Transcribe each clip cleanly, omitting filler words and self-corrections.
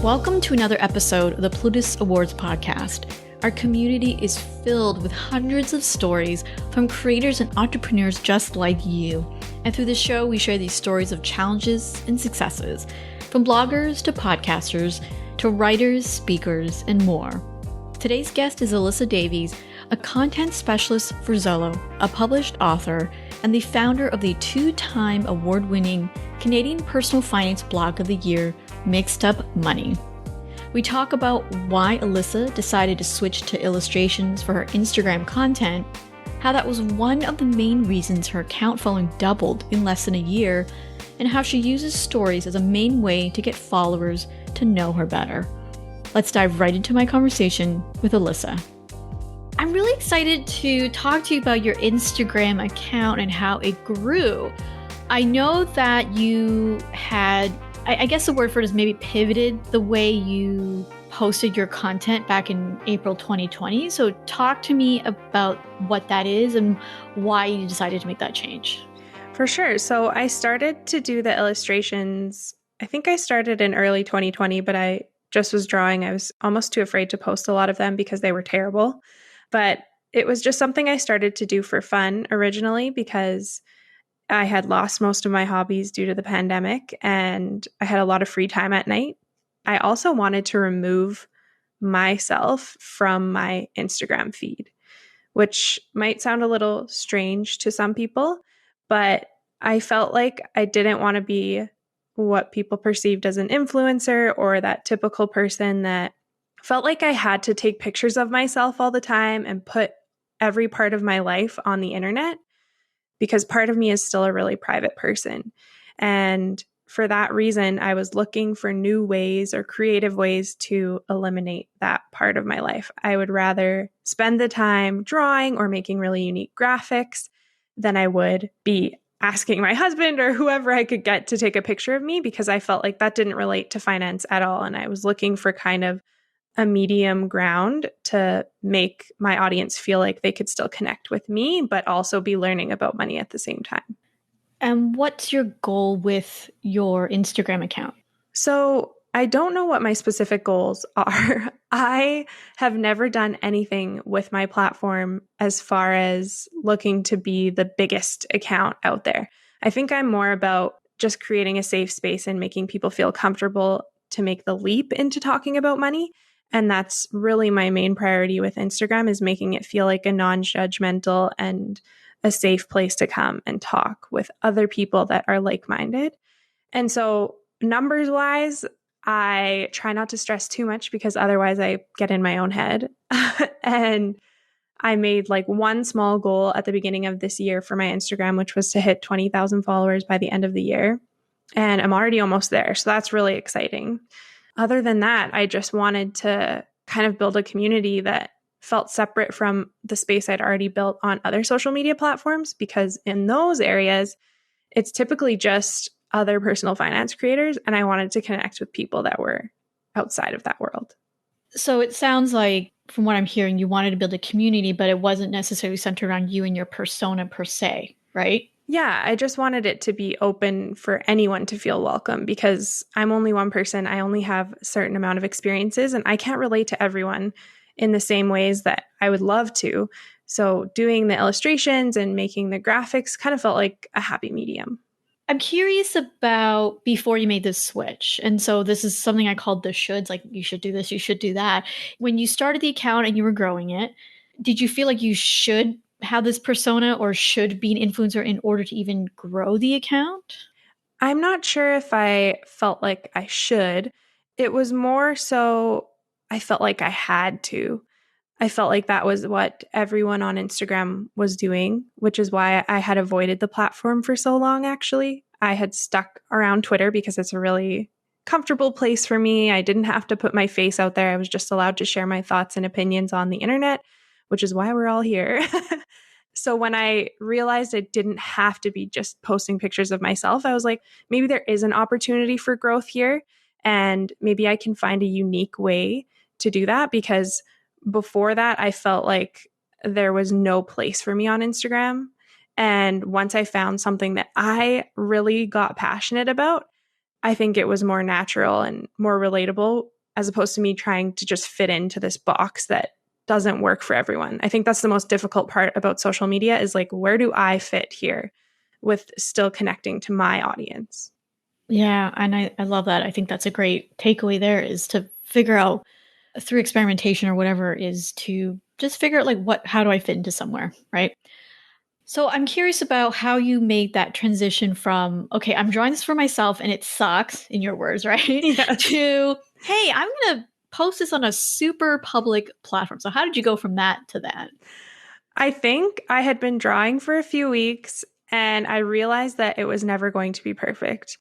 Welcome to another episode of the Plutus Awards Podcast. Our community is filled with hundreds of stories from creators and entrepreneurs just like you. And through this show, we share these stories of challenges and successes, from bloggers to podcasters to writers, speakers, and more. Today's guest is Alyssa Davies, a content specialist for Zello, a published author, and the founder of the two-time award-winning Canadian personal finance blog of the year, Mixed Up Money. We talk about why Alyssa decided to switch to illustrations for her Instagram content, how that was one of the main reasons her account following doubled in less than a year, and how she uses stories as a main way to get followers to know her better. Let's dive right into my conversation with Alyssa. I'm really excited to talk to you about your Instagram account and how it grew. I know that you had, I guess the word for it is maybe pivoted the way you posted your content back in April 2020. So talk to me about what that is and why you decided to make that change. For sure. So I started to do the illustrations, I think I started in early 2020, but I just was drawing. I was almost too afraid to post a lot of them because they were terrible. But it was just something I started to do for fun originally because I had lost most of my hobbies due to the pandemic and I had a lot of free time at night. I also wanted to remove myself from my Instagram feed, which might sound a little strange to some people, but I felt like I didn't want to be what people perceived as an influencer or that typical person that felt like I had to take pictures of myself all the time and put every part of my life on the internet, because part of me is still a really private person. And for that reason, I was looking for new ways or creative ways to eliminate that part of my life. I would rather spend the time drawing or making really unique graphics than I would be asking my husband or whoever I could get to take a picture of me, because I felt like that didn't relate to finance at all. And I was looking for kind of a medium ground to make my audience feel like they could still connect with me, but also be learning about money at the same time. And what's your goal with your Instagram account? So I don't know what my specific goals are. I have never done anything with my platform as far as looking to be the biggest account out there. I think I'm more about just creating a safe space and making people feel comfortable to make the leap into talking about money. And that's really my main priority with Instagram, is making it feel like a non-judgmental and a safe place to come and talk with other people that are like-minded. And so numbers wise, I try not to stress too much because otherwise I get in my own head. And I made like one small goal at the beginning of this year for my Instagram, which was to hit 20,000 followers by the end of the year. And I'm already almost there. So that's really exciting. Other than that, I just wanted to kind of build a community that felt separate from the space I'd already built on other social media platforms, because in those areas, it's typically just other personal finance creators, and I wanted to connect with people that were outside of that world. So it sounds like, from what I'm hearing, you wanted to build a community, but it wasn't necessarily centered around you and your persona per se, right? Yeah, I just wanted it to be open for anyone to feel welcome, because I'm only one person. I only have a certain amount of experiences and I can't relate to everyone in the same ways that I would love to. So doing the illustrations and making the graphics kind of felt like a happy medium. I'm curious about before you made this switch. And so this is something I called the shoulds, like you should do this, you should do that. When you started the account and you were growing it, did you feel like you should have this persona or should be an influencer in order to even grow the account? I'm not sure if I felt like I should. It was more so I felt like I had to. I felt like that was what everyone on Instagram was doing, which is why I had avoided the platform for so long, actually. I had stuck around Twitter because it's a really comfortable place for me. I didn't have to put my face out there. I was just allowed to share my thoughts and opinions on the internet, which is why we're all here. So when I realized I didn't have to be just posting pictures of myself, I was like, maybe there is an opportunity for growth here, and maybe I can find a unique way to do that, because before that, I felt like there was no place for me on Instagram. And once I found something that I really got passionate about, I think it was more natural and more relatable as opposed to me trying to just fit into this box that doesn't work for everyone. I think that's the most difficult part about social media is like, where do I fit here with still connecting to my audience? Yeah, and I love that. I think that's a great takeaway there is to figure out through experimentation or whatever is to just figure out like how do I fit into somewhere, right? So I'm curious about how you made that transition from, okay, I'm drawing this for myself and it sucks, in your words, right? Yes. To, hey, I'm going to post this on a super public platform. So how did you go from that to that? I think I had been drawing for a few weeks and I realized that it was never going to be perfect.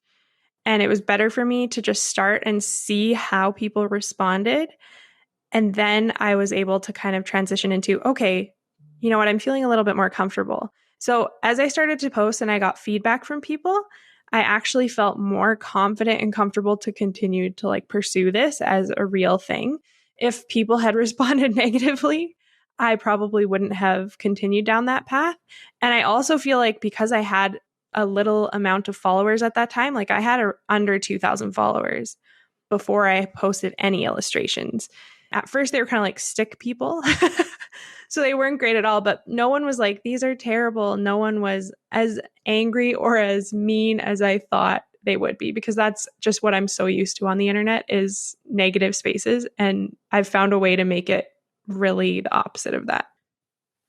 And it was better for me to just start and see how people responded. And then I was able to kind of transition into, okay, you know what, I'm feeling a little bit more comfortable. So as I started to post and I got feedback from people, I actually felt more confident and comfortable to continue to like pursue this as a real thing. If people had responded negatively, I probably wouldn't have continued down that path. And I also feel like because I had a little amount of followers at that time, like I had under 2,000 followers before I posted any illustrations. At first, they were kind of like stick people. So they weren't great at all, but no one was like, these are terrible. No one was as angry or as mean as I thought they would be, because that's just what I'm so used to on the internet is negative spaces. And I've found a way to make it really the opposite of that.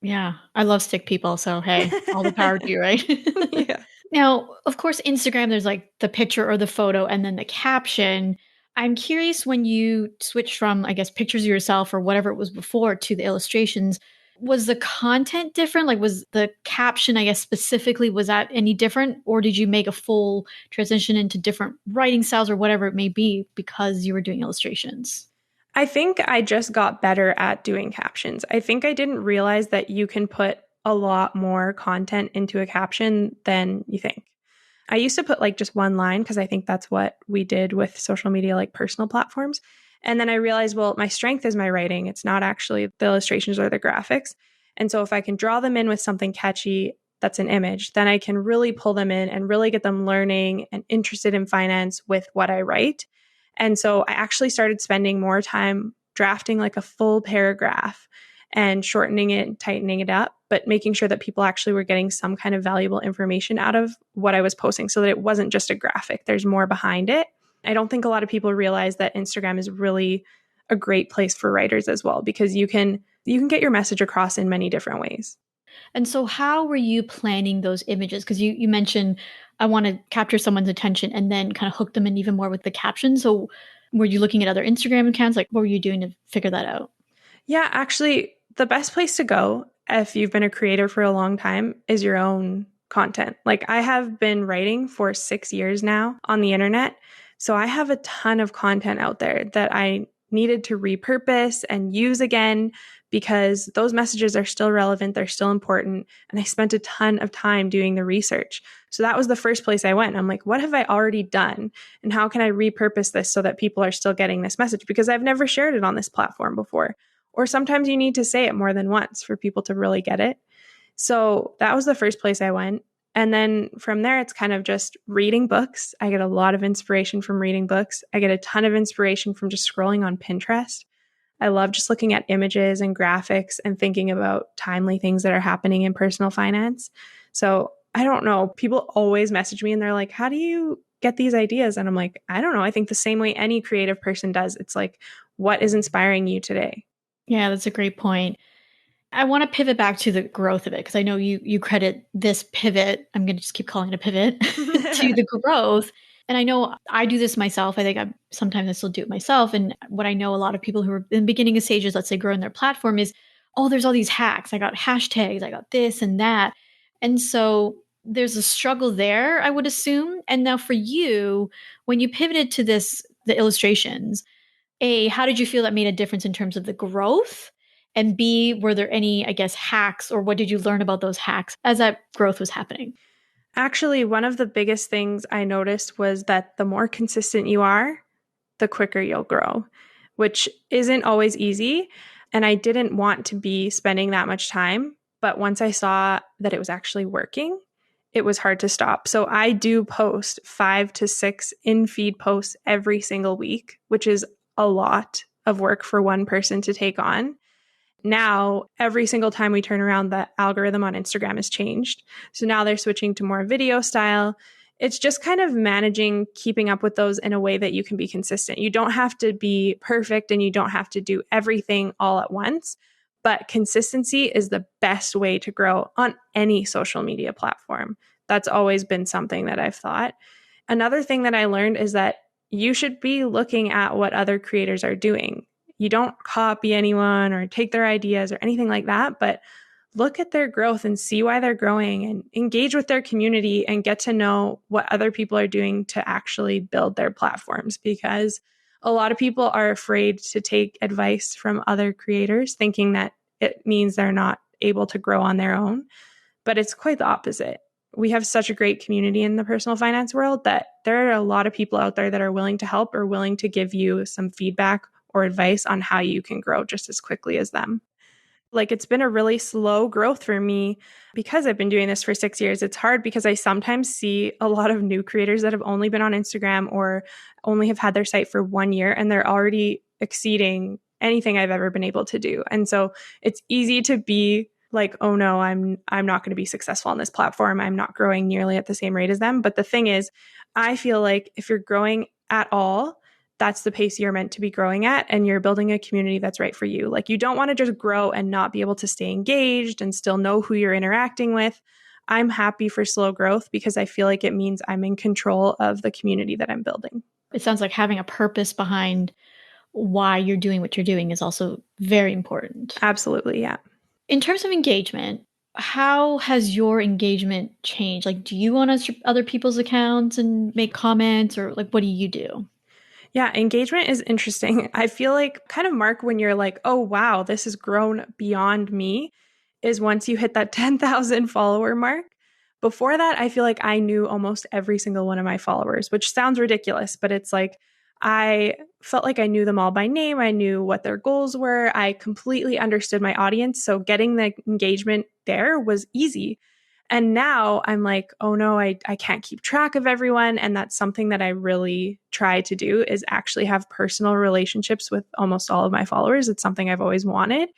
Yeah, I love stick people. So, hey, all the power to you, right? Yeah. Now, of course, Instagram, there's like the picture or the photo and then the caption. I'm curious when you switched from, I guess, pictures of yourself or whatever it was before to the illustrations, was the content different? Like, was the caption, I guess, specifically, was that any different? Or did you make a full transition into different writing styles or whatever it may be because you were doing illustrations? I think I just got better at doing captions. I think I didn't realize that you can put a lot more content into a caption than you think. I used to put like just one line because I think that's what we did with social media, like personal platforms. And then I realized, well, my strength is my writing. It's not actually the illustrations or the graphics. And so if I can draw them in with something catchy that's an image, then I can really pull them in and really get them learning and interested in finance with what I write. And so I actually started spending more time drafting like a full paragraph and shortening it and tightening it up, but making sure that people actually were getting some kind of valuable information out of what I was posting so that it wasn't just a graphic. There's more behind it. I don't think a lot of people realize that Instagram is really a great place for writers as well, because you can get your message across in many different ways. And so how were you planning those images? Because you mentioned, I want to capture someone's attention and then kind of hook them in even more with the caption. So were you looking at other Instagram accounts? Like, what were you doing to figure that out? Yeah, actually, the best place to go if you've been a creator for a long time is your own content. Like I have been writing for 6 years now on the internet. So I have a ton of content out there that I needed to repurpose and use again because those messages are still relevant. They're still important. And I spent a ton of time doing the research. So that was the first place I went. I'm like, what have I already done? And how can I repurpose this so that people are still getting this message? Because I've never shared it on this platform before. Or sometimes you need to say it more than once for people to really get it. So that was the first place I went. And then from there, it's kind of just reading books. I get a lot of inspiration from reading books. I get a ton of inspiration from just scrolling on Pinterest. I love just looking at images and graphics and thinking about timely things that are happening in personal finance. So I don't know. People always message me and they're like, how do you get these ideas? And I'm like, I don't know. I think the same way any creative person does. It's like, what is inspiring you today? Yeah, that's a great point. I want to pivot back to the growth of it because I know you credit this pivot, I'm going to just keep calling it a pivot, to the growth. And I know I do this myself. I think sometimes I still do it myself. And what I know a lot of people who are in the beginning of stages, let's say growing their platform is, oh, there's all these hacks. I got hashtags, I got this and that. And so there's a struggle there, I would assume. And now for you, when you pivoted to the illustrations, A, how did you feel that made a difference in terms of the growth? And B, were there any, I guess, hacks or what did you learn about those hacks as that growth was happening? Actually, one of the biggest things I noticed was that the more consistent you are, the quicker you'll grow, which isn't always easy. And I didn't want to be spending that much time. But once I saw that it was actually working, it was hard to stop. So I do post 5 to 6 in-feed posts every single week, which is a lot of work for one person to take on. Now, every single time we turn around, the algorithm on Instagram has changed. So now they're switching to more video style. It's just kind of managing, keeping up with those in a way that you can be consistent. You don't have to be perfect and you don't have to do everything all at once, but consistency is the best way to grow on any social media platform. That's always been something that I've thought. Another thing that I learned is that you should be looking at what other creators are doing. You don't copy anyone or take their ideas or anything like that, but look at their growth and see why they're growing and engage with their community and get to know what other people are doing to actually build their platforms, because a lot of people are afraid to take advice from other creators, thinking that it means they're not able to grow on their own. But it's quite the opposite. We have such a great community in the personal finance world that there are a lot of people out there that are willing to help or willing to give you some feedback or advice on how you can grow just as quickly as them. Like, it's been a really slow growth for me because I've been doing this for 6 years. It's hard because I sometimes see a lot of new creators that have only been on Instagram or only have had their site for 1 year, and they're already exceeding anything I've ever been able to do. And so it's easy to be like, oh no, I'm not going to be successful on this platform. I'm not growing nearly at the same rate as them. But the thing is, I feel like if you're growing at all, that's the pace you're meant to be growing at, and you're building a community that's right for you. Like, you don't want to just grow and not be able to stay engaged and still know who you're interacting with. I'm happy for slow growth because I feel like it means I'm in control of the community that I'm building. It sounds like having a purpose behind why you're doing what you're doing is also very important. Absolutely, yeah. In terms of engagement, how has your engagement changed? Like, do you want to other people's accounts and make comments, or like, what do you do? Yeah, engagement is interesting. I feel like kind of, Mark, when you're like, oh, wow, this has grown beyond me, is once you hit that 10,000 follower mark. Before that, I feel like I knew almost every single one of my followers, which sounds ridiculous, but it's like I felt like I knew them all by name. I knew what their goals were. I completely understood my audience. So getting the engagement there was easy. And now I'm like, oh no, I can't keep track of everyone. And that's something that I really try to do, is actually have personal relationships with almost all of my followers. It's something I've always wanted.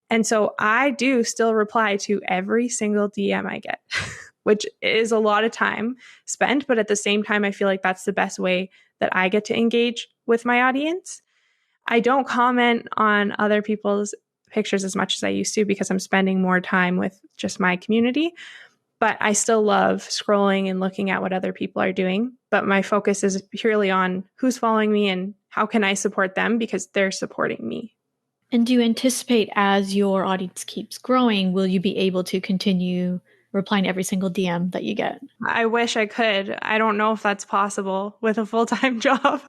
And so I do still reply to every single DM I get, which is a lot of time spent. But at the same time, I feel like that's the best way that I get to engage with my audience. I don't comment on other people's pictures as much as I used to because I'm spending more time with just my community. But I still love scrolling and looking at what other people are doing. But my focus is purely on who's following me and how can I support them, because they're supporting me. And do you anticipate, as your audience keeps growing, will you be able to continue replying to every single DM that you get? I wish I could. I don't know if that's possible with a full-time job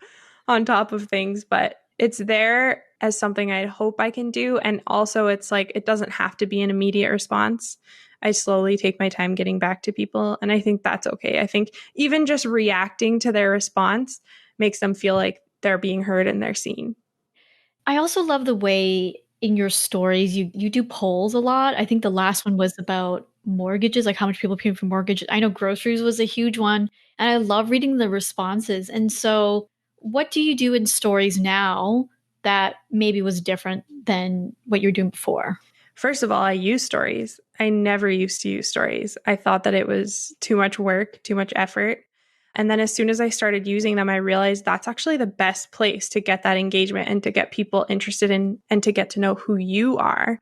on top of things, but it's there as something I hope I can do. And also, it's like, it doesn't have to be an immediate response. I slowly take my time getting back to people. And I think that's okay. I think even just reacting to their response makes them feel like they're being heard and they're seen. I also love the way in your stories you do polls a lot. I think the last one was about mortgages, like how much people pay for mortgages. I know groceries was a huge one. And I love reading the responses. And so what do you do in stories now that maybe was different than what you were doing before? First of all, I use stories. I never used to use stories. I thought that it was too much work, too much effort. And then as soon as I started using them, I realized that's actually the best place to get that engagement and to get people interested in and to get to know who you are.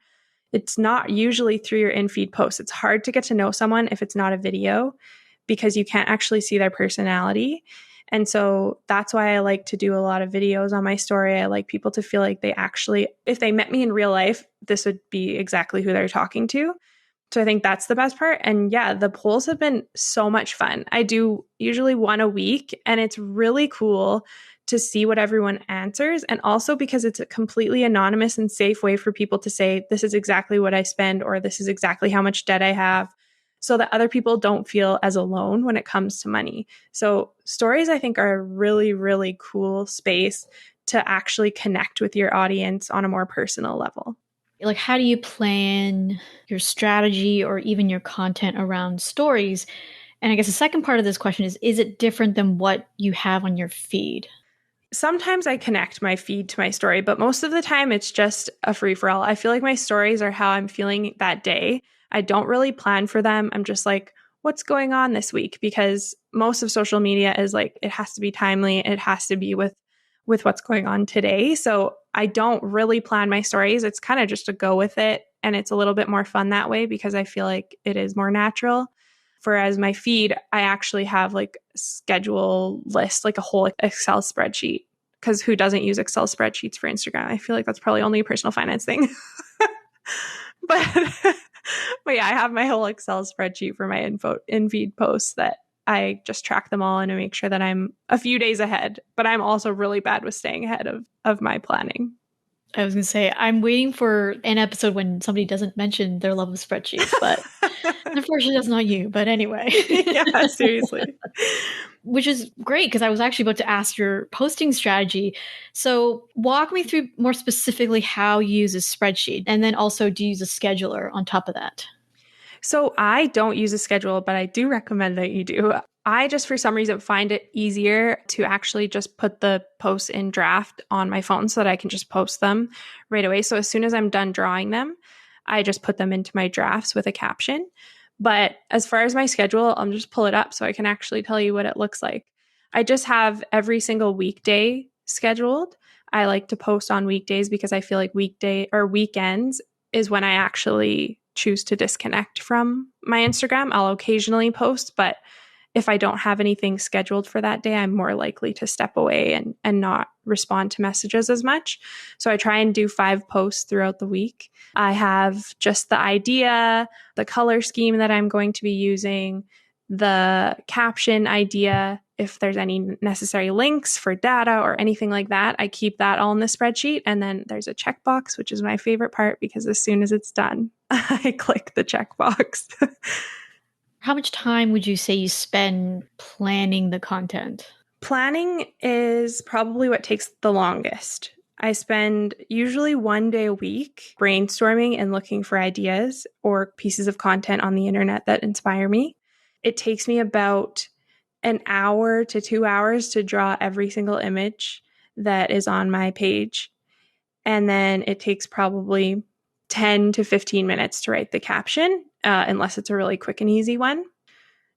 It's not usually through your in-feed posts. It's hard to get to know someone if it's not a video, because you can't actually see their personality. And so that's why I like to do a lot of videos on my story. I like people to feel like they actually, if they met me in real life, this would be exactly who they're talking to. So I think that's the best part. And yeah, the polls have been so much fun. I do usually one a week, and it's really cool to see what everyone answers. And also because it's a completely anonymous and safe way for people to say, this is exactly what I spend, or this is exactly how much debt I have, so that other people don't feel as alone when it comes to money. So stories, I think, are a really, really cool space to actually connect with your audience on a more personal level. Like, how do you plan your strategy or even your content around stories? And I guess the second part of this question is it different than what you have on your feed? sometimes I connect my feed to my story, but most of the time it's just a free for all. I feel like my stories are how I'm feeling that day. I don't really plan for them. I'm just like, what's going on this week? Because most of social media is like, it has to be timely. It has to be with what's going on today. So I don't really plan my stories. It's kind of just to go with it. And it's a little bit more fun that way because I feel like it is more natural. Whereas my feed, I actually have like a schedule list, like a whole Excel spreadsheet. Because who doesn't use Excel spreadsheets for Instagram? I feel like that's probably only a personal finance thing. but but yeah, I have my whole Excel spreadsheet for my in-feed posts that I just track them all and I make sure that I'm a few days ahead. But I'm also really bad with staying ahead of my planning. I was going to say, I'm waiting for an episode when somebody doesn't mention their love of spreadsheets, but unfortunately that's not you. But anyway. Yeah, seriously. Which is great because I was actually about to ask your posting strategy. So walk me through more specifically how you use a spreadsheet. And then also, do you use a scheduler on top of that? So I don't use a schedule, but I do recommend that you do. I just, for some reason, find it easier to actually just put the posts in draft on my phone so that I can just post them right away. So as soon as I'm done drawing them, I just put them into my drafts with a caption. But as far as my schedule, I'll just pull it up so I can actually tell you what it looks like. I just have every single weekday scheduled. I like to post on weekdays because I feel like weekday or weekends is when I actually choose to disconnect from my Instagram. I'll occasionally post, but if I don't have anything scheduled for that day, I'm more likely to step away and not respond to messages as much. So I try and do 5 posts throughout the week. I have just the idea, the color scheme that I'm going to be using, the caption idea, if there's any necessary links for data or anything like that, I keep that all in the spreadsheet. And then there's a checkbox, which is my favorite part because as soon as it's done, I click the checkbox. How much time would you say you spend planning the content? Planning is probably what takes the longest. I spend usually 1 day a week brainstorming and looking for ideas or pieces of content on the internet that inspire me. It takes me about an hour to 2 hours to draw every single image that is on my page. And then it takes probably 10 to 15 minutes to write the caption, unless it's a really quick and easy one.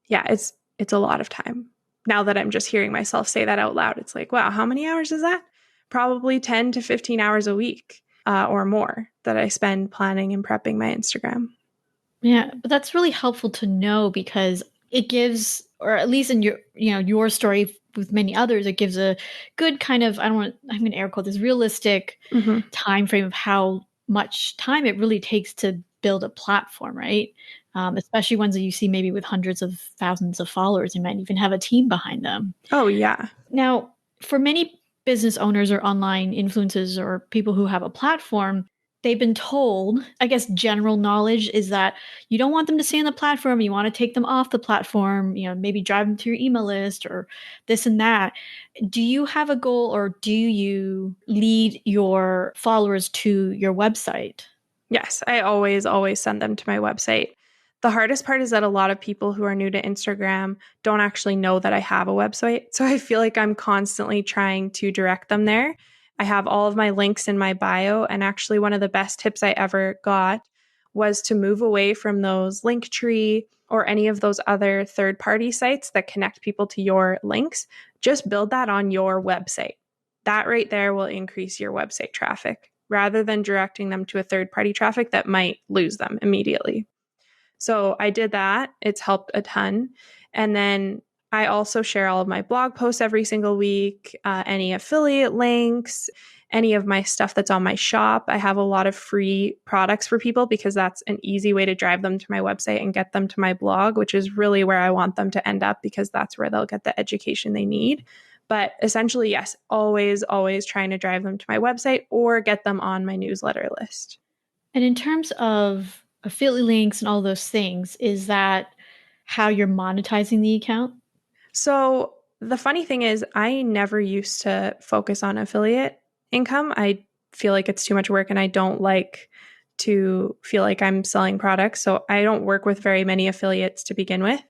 Yeah, it's a lot of time. Now that I'm just hearing myself say that out loud, it's like, wow, how many hours is that? Probably 10 to 15 hours a week or more that I spend planning and prepping my Instagram. Yeah, but that's really helpful to know because it gives, or at least in your story with many others, it gives a good kind of, I'm going to air quote this, realistic time frame of how much time it really takes to build a platform, right? Especially ones that you see maybe with hundreds of thousands of followers and might even have a team behind them. Oh, yeah. Now, for many business owners or online influencers or people who have a platform, they've been told, I guess general knowledge is that you don't want them to stay on the platform. You want to take them off the platform, maybe drive them to your email list or this and that. Do you have a goal or do you lead your followers to your website? Yes, I always send them to my website. The hardest part is that a lot of people who are new to Instagram don't actually know that I have a website. So I feel like I'm constantly trying to direct them there. I have all of my links in my bio. And actually, one of the best tips I ever got was to move away from those Linktree or any of those other third-party sites that connect people to your links. Just build that on your website. That right there will increase your website traffic rather than directing them to a third-party traffic that might lose them immediately. So I did that. It's helped a ton. And then I also share all of my blog posts every single week, any affiliate links, any of my stuff that's on my shop. I have a lot of free products for people because that's an easy way to drive them to my website and get them to my blog, which is really where I want them to end up because that's where they'll get the education they need. But essentially, yes, always trying to drive them to my website or get them on my newsletter list. And in terms of affiliate links and all those things, is that how you're monetizing the account? So the funny thing is I never used to focus on affiliate income. I feel like it's too much work and I don't like to feel like I'm selling products. So I don't work with very many affiliates to begin with.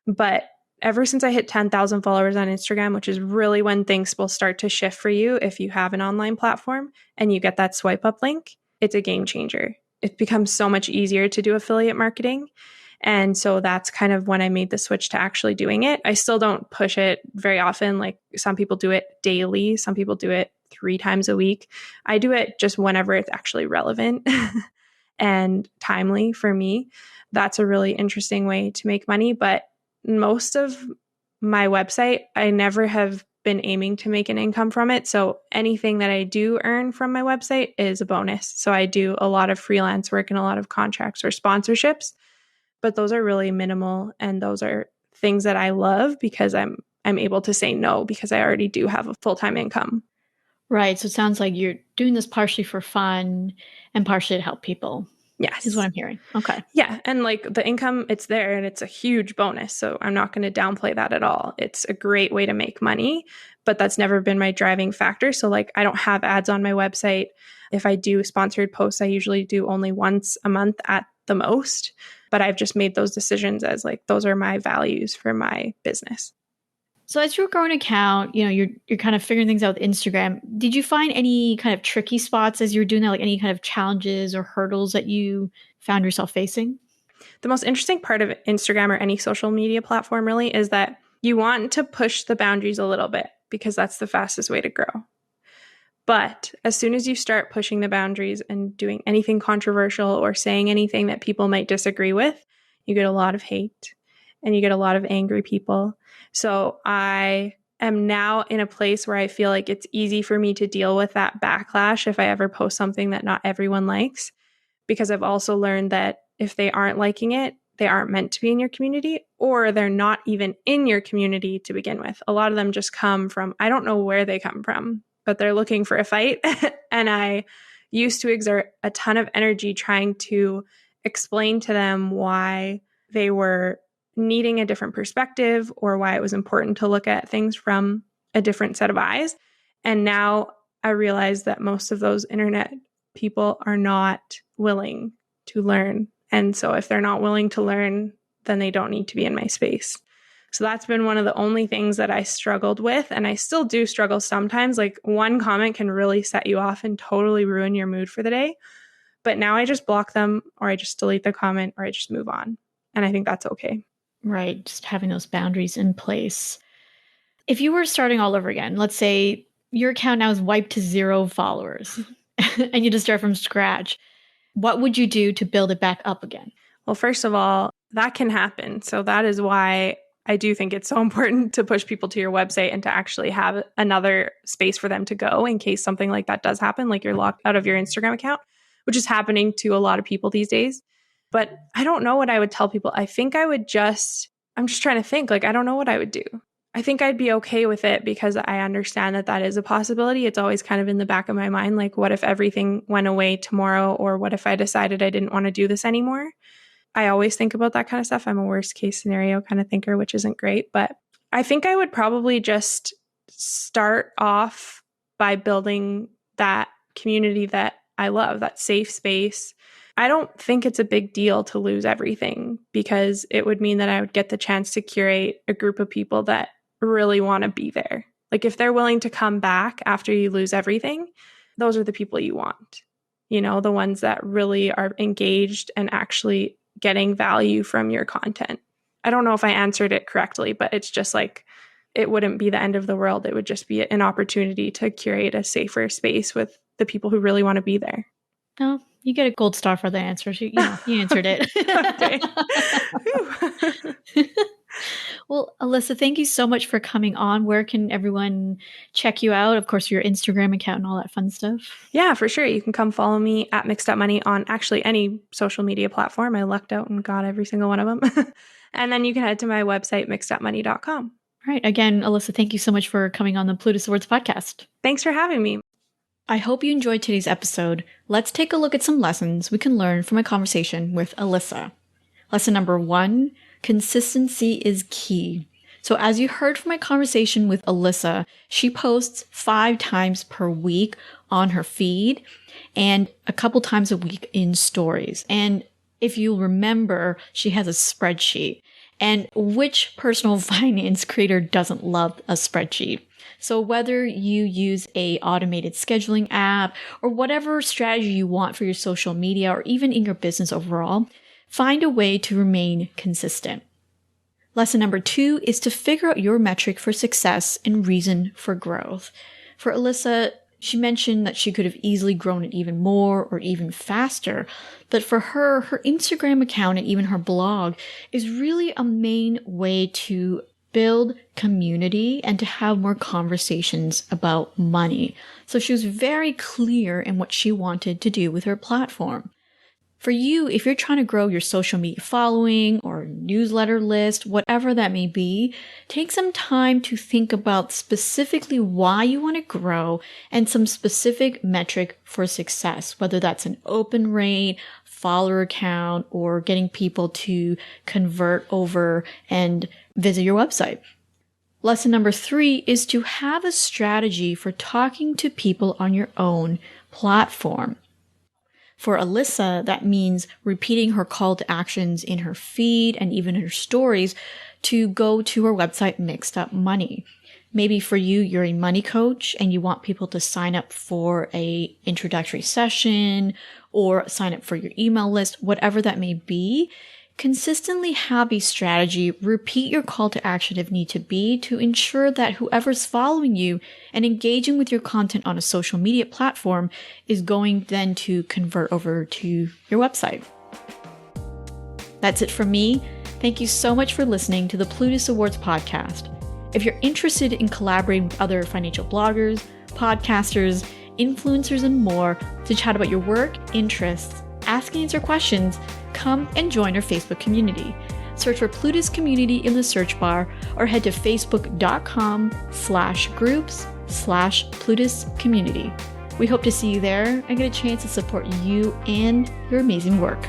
But ever since I hit 10,000 followers on Instagram, which is really when things will start to shift for you if you have an online platform and you get that swipe up link, it's a game changer. It becomes so much easier to do affiliate marketing. And so that's kind of when I made the switch to actually doing it. I still don't push it very often. Like some people do it daily. Some people do it 3 times a week. I do it just whenever it's actually relevant and timely for me. That's a really interesting way to make money. But most of my website, I never have been aiming to make an income from it. So anything that I do earn from my website is a bonus. So I do a lot of freelance work and a lot of contracts or sponsorships, but those are really minimal. And those are things that I love because I'm able to say no because I already do have a full-time income. Right. So it sounds like you're doing this partially for fun and partially to help people. Yes. Is what I'm hearing. Okay. Yeah. And like the income, it's there and it's a huge bonus. So I'm not going to downplay that at all. It's a great way to make money, but that's never been my driving factor. So like I don't have ads on my website. If I do sponsored posts, I usually do only once a month at the most. But I've just made those decisions as like, those are my values for my business. So as you're growing an account, you're kind of figuring things out with Instagram. Did you find any kind of tricky spots as you were doing that, like any kind of challenges or hurdles that you found yourself facing? The most interesting part of Instagram or any social media platform really is that you want to push the boundaries a little bit because that's the fastest way to grow. But as soon as you start pushing the boundaries and doing anything controversial or saying anything that people might disagree with, you get a lot of hate and you get a lot of angry people. So I am now in a place where I feel like it's easy for me to deal with that backlash if I ever post something that not everyone likes, because I've also learned that if they aren't liking it, they aren't meant to be in your community, or they're not even in your community to begin with. A lot of them just come from, I don't know where they come from, but they're looking for a fight. And I used to exert a ton of energy trying to explain to them why they were needing a different perspective or why it was important to look at things from a different set of eyes. And now I realize that most of those internet people are not willing to learn. And so if they're not willing to learn, then they don't need to be in my space. So that's been one of the only things that I struggled with. And I still do struggle sometimes. Like one comment can really set you off and totally ruin your mood for the day. But now I just block them, or I just delete the comment, or I just move on. And I think that's okay. Right. Just having those boundaries in place. If you were starting all over again, let's say your account now is wiped to 0 followers and you just start from scratch, what would you do to build it back up again? Well, first of all, that can happen. So that is why I do think it's so important to push people to your website and to actually have another space for them to go in case something like that does happen, like you're locked out of your Instagram account, which is happening to a lot of people these days. But I don't know what I would tell people. I think I'm just trying to think, like, I don't know what I would do. I think I'd be okay with it because I understand that is a possibility. It's always kind of in the back of my mind. Like, what if everything went away tomorrow? Or what if I decided I didn't want to do this anymore? I always think about that kind of stuff. I'm a worst case scenario kind of thinker, which isn't great. But I think I would probably just start off by building that community that I love, that safe space. I don't think it's a big deal to lose everything because it would mean that I would get the chance to curate a group of people that really want to be there. Like if they're willing to come back after you lose everything, those are the people you want. The ones that really are engaged and actually getting value from your content. I don't know if I answered it correctly, but it's just like, it wouldn't be the end of the world. It would just be an opportunity to curate a safer space with the people who really want to be there. No, you get a gold star for the answer. You answered it. Well, Alyssa, thank you so much for coming on. Where can everyone check you out? Of course, your Instagram account and all that fun stuff. Yeah, for sure. You can come follow me at Mixed Up Money on actually any social media platform. I lucked out and got every single one of them. And then you can head to my website, mixedupmoney.com. All right. Again, Alyssa, thank you so much for coming on the Plutus Awards podcast. Thanks for having me. I hope you enjoyed today's episode. Let's take a look at some lessons we can learn from a conversation with Alyssa. Lesson number 1, consistency is key. So as you heard from my conversation with Alyssa, she posts 5 times per week on her feed and a couple times a week in stories. And if you remember, she has a spreadsheet. And which personal finance creator doesn't love a spreadsheet? So whether you use a automated scheduling app or whatever strategy you want for your social media or even in your business overall, find a way to remain consistent. Lesson number 2 is to figure out your metric for success and reason for growth. For Alyssa, she mentioned that she could have easily grown it even more or even faster. But for her, her Instagram account and even her blog is really a main way to build community and to have more conversations about money. So she was very clear in what she wanted to do with her platform. For you, if you're trying to grow your social media following or newsletter list, whatever that may be, take some time to think about specifically why you want to grow and some specific metric for success, whether that's an open rate, follower count, or getting people to convert over and visit your website. Lesson number 3 is to have a strategy for talking to people on your own platform. For Alyssa, that means repeating her call to actions in her feed and even in her stories to go to her website Mixed Up Money. Maybe for you, you're a money coach and you want people to sign up for a introductory session or sign up for your email list, whatever that may be. Consistently have a strategy, repeat your call to action if need to be to ensure that whoever's following you and engaging with your content on a social media platform is going then to convert over to your website. That's it from me. Thank you so much for listening to the Plutus Awards Podcast. If you're interested in collaborating with other financial bloggers, podcasters, influencers, and more to chat about your work, interests, ask and answer questions, come and join our Facebook community. Search for Plutus Community in the search bar or head to facebook.com/groups/Plutus Community. We hope to see you there and get a chance to support you and your amazing work.